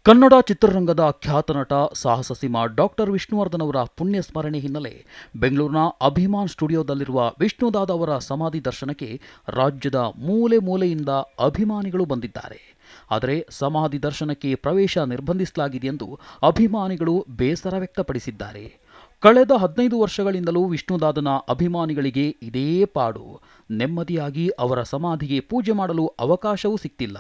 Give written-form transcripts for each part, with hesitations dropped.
ಕನ್ನಡ ಚಿತ್ರರಂಗದ ಖ್ಯಾತ ನಟ ಸಾಹಸ ಸಿಂಹ ಡಾಕ್ಟರ್ ವಿಷ್ಣುವರ್ಧನ್ ಅವರ ಪುಣ್ಯ ಸ್ಮರಣೆ ಹಿನ್ನೆಲೆ ಬೆಂಗಳೂರಿನ ಅಭಿಮಾನ್ ಸ್ಟುಡಿಯೋದಲ್ಲಿರುವ ವಿಷ್ಣುದಾದ ಅವರ ಸಮಾಧಿ ದರ್ಶನಕ್ಕೆ ರಾಜ್ಯದ ಮೂಲೆ ಮೂಲೆಯಿಂದ ಅಭಿಮಾನಿಗಳು ಬಂದಿದ್ದಾರೆ. ಆದರೆ ಸಮಾಧಿ ದರ್ಶನಕ್ಕೆ ಪ್ರವೇಶ ನಿರ್ಬಂಧಿಸಲಾಗಿದೆ ಎಂದು ಅಭಿಮಾನಿಗಳು ಬೇಸರ ವ್ಯಕ್ತಪಡಿಸಿದ್ದಾರೆ. ಕಳೆದ 15 ವರ್ಷಗಳಿಂದಲೂ ವಿಷ್ಣುದಾದನ ಅಭಿಮಾನಿಗಳಿಗೆ ಇದೇ ಪಾಡು. ನೆಮ್ಮದಿಯಾಗಿ ಅವರ ಸಮಾಧಿಗೆ ಪೂಜೆ ಮಾಡಲು ಅವಕಾಶವೂ ಸಿಗ್ತಿಲ್ಲ.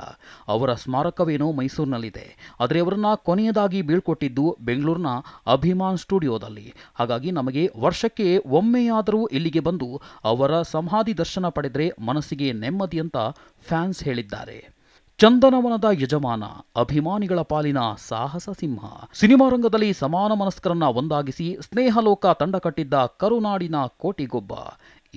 ಅವರ ಸ್ಮಾರಕವೇನೋ ಮೈಸೂರಿನಲ್ಲಿದೆ, ಆದರೆ ಅವರನ್ನ ಕೊನೆಯದಾಗಿ ಬೀಳ್ಕೊಟ್ಟಿದ್ದು ಬೆಂಗಳೂರಿನ ಅಭಿಮಾನ್ ಸ್ಟುಡಿಯೋದಲ್ಲಿ. ಹಾಗಾಗಿ ನಮಗೆ ವರ್ಷಕ್ಕೆ ಒಮ್ಮೆಯಾದರೂ ಇಲ್ಲಿಗೆ ಬಂದು ಅವರ ಸಮಾಧಿ ದರ್ಶನ ಪಡೆದರೆ ಮನಸ್ಸಿಗೆ ನೆಮ್ಮದಿ ಅಂತ ಫ್ಯಾನ್ಸ್ ಹೇಳಿದ್ದಾರೆ. ಚಂದನವನದ ಯಜಮಾನ, ಅಭಿಮಾನಿಗಳ ಪಾಲಿನ ಸಾಹಸ ಸಿಂಹ. ಸಿನಿಮಾ ರಂಗದಲ್ಲಿ ಸಮಾನ ಮನಸ್ಕರನ್ನ ಒಂದಾಗಿಸಿ ಸ್ನೇಹಲೋಕ ತಂಡ ಕಟ್ಟಿದ್ದ ಕರುನಾಡಿನ ಕೋಟಿಗೊಬ್ಬ.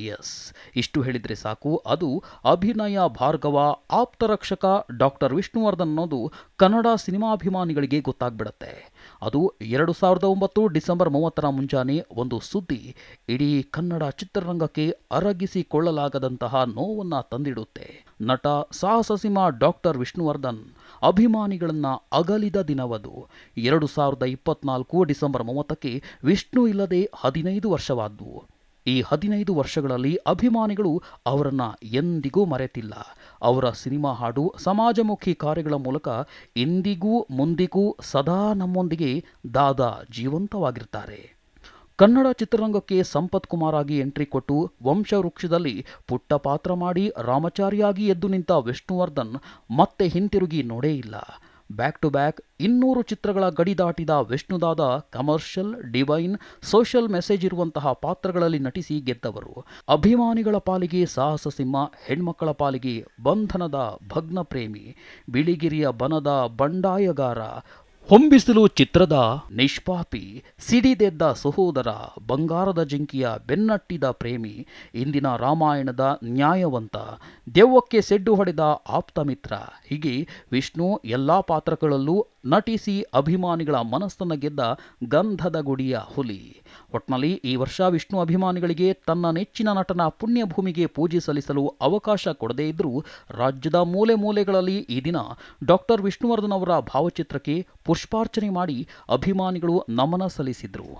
ಎಸ್, ಇಷ್ಟು ಹೇಳಿದರೆ ಸಾಕು. ಅದು ಅಭಿನಯ ಭಾರ್ಗವ, ಆಪ್ತರಕ್ಷಕ ಡಾಕ್ಟರ್ ವಿಷ್ಣುವರ್ಧನ್ ಅನ್ನೋದು ಕನ್ನಡ ಸಿನಿಮಾಭಿಮಾನಿಗಳಿಗೆ ಗೊತ್ತಾಗ್ಬಿಡತ್ತೆ. ಅದು 2009 ಡಿಸೆಂಬರ್ 30ರ ಮುಂಜಾನೆ ಒಂದು ಸುದ್ದಿ ಇಡೀ ಕನ್ನಡ ಚಿತ್ರರಂಗಕ್ಕೆ ಅರಗಿಸಿಕೊಳ್ಳಲಾಗದಂತಹ ನೋವನ್ನ ತಂದಿಡುತ್ತೆ. ನಟ ಸಾಹಸ ಸಿಂಹ ಡಾಕ್ಟರ್ ವಿಷ್ಣುವರ್ಧನ್ ಅಭಿಮಾನಿಗಳನ್ನ ಅಗಲಿದ ದಿನವದು. 2024 ಡಿಸೆಂಬರ್ 30ಕ್ಕೆ ವಿಷ್ಣು ಇಲ್ಲದೆ 15 ವರ್ಷವಾದವು. ಈ 15 ವರ್ಷಗಳಲ್ಲಿ ಅಭಿಮಾನಿಗಳು ಅವರನ್ನ ಎಂದಿಗೂ ಮರೆತಿಲ್ಲ. ಅವರ ಸಿನಿಮಾ ಹಾಡು, ಸಮಾಜಮುಖಿ ಕಾರ್ಯಗಳ ಮೂಲಕ ಇಂದಿಗೂ ಮುಂದಿಗೂ ಸದಾ ನಮ್ಮೊಂದಿಗೆ ದಾದಾ ಜೀವಂತವಾಗಿರ್ತಾರೆ. ಕನ್ನಡ ಚಿತ್ರರಂಗಕ್ಕೆ ಸಂಪತ್ ಕುಮಾರ್ ಆಗಿ ಎಂಟ್ರಿ ಕೊಟ್ಟು ವಂಶವೃಕ್ಷದಲ್ಲಿ ಪುಟ್ಟ ಪಾತ್ರ ಮಾಡಿ ರಾಮಚಾರಿಯಾಗಿ ಎದ್ದು ನಿಂತ ವಿಷ್ಣುವರ್ಧನ್ ಮತ್ತೆ ಹಿಂತಿರುಗಿ ನೋಡೇ ಇಲ್ಲ. ಬ್ಯಾಕ್ ಟು ಬ್ಯಾಕ್ 200 ಚಿತ್ರಗಳ ಗಡಿ ದಾಟಿದ Vishnudada commercial, divine, social message ಇರುವಂತಹ ಪಾತ್ರಗಳಲ್ಲಿ ನಟಿಸಿ ಗೆದ್ದವರು. ಅಭಿಮಾನಿಗಳ ಪಾಲಿಗೆ ಸಾಹಸ ಸಿಂಹ, ಹೆಣ್ಮಕ್ಕಳ ಪಾಲಿಗೆ ಬಂಧನದ ಭಗ್ನ ಪ್ರೇಮಿ, ಬಿಳಿಗಿರಿಯ ಬನದ ಬಂಡಾಯಗಾರ, ಹೊಂಬಿಸಿಲು ಚಿತ್ರದ ನಿಷ್ಪಾಪಿ, ಸಿಡಿದೆದ್ದ ಸಹೋದರ, ಬಂಗಾರದ ಜಿಂಕಿಯ ಬೆನ್ನಟ್ಟಿದ ಪ್ರೇಮಿ, ಇಂದಿನ ರಾಮಾಯಣದ ನ್ಯಾಯವಂತ, ದೆವ್ವಕ್ಕೆ ಸೆಡ್ಡು ಹೊಡೆದ ಆಪ್ತ ಮಿತ್ರ. ಹೀಗೆ ವಿಷ್ಣು ಎಲ್ಲ ಪಾತ್ರಗಳಲ್ಲೂ ನಟಿಸಿ ಅಭಿಮಾನಿಗಳ ಮನಸ್ಸನ್ನು ಗೆದ್ದ ಗಂಧದ ಗುಡಿಯ ಹುಲಿ. ಒಟ್ನಲ್ಲಿ ಈ ವರ್ಷ ವಿಷ್ಣು ಅಭಿಮಾನಿಗಳಿಗೆ ತನ್ನ ನೆಚ್ಚಿನ ನಟನ ಪುಣ್ಯಭೂಮಿಗೆ ಪೂಜೆ ಸಲ್ಲಿಸಲು ಅವಕಾಶ ಕೊಡದೇ ಇದ್ದರೂ ರಾಜ್ಯದ ಮೂಲೆ ಮೂಲೆಗಳಲ್ಲಿ ಈ ದಿನ ಡಾಕ್ಟರ್ ವಿಷ್ಣುವರ್ಧನ್ ಅವರ ಭಾವಚಿತ್ರಕ್ಕೆ ಪುಷ್ಪಾರ್ಚನೆ ಮಾಡಿ ಅಭಿಮಾನಿಗಳು ನಮನ ಸಲ್ಲಿಸಿದರು.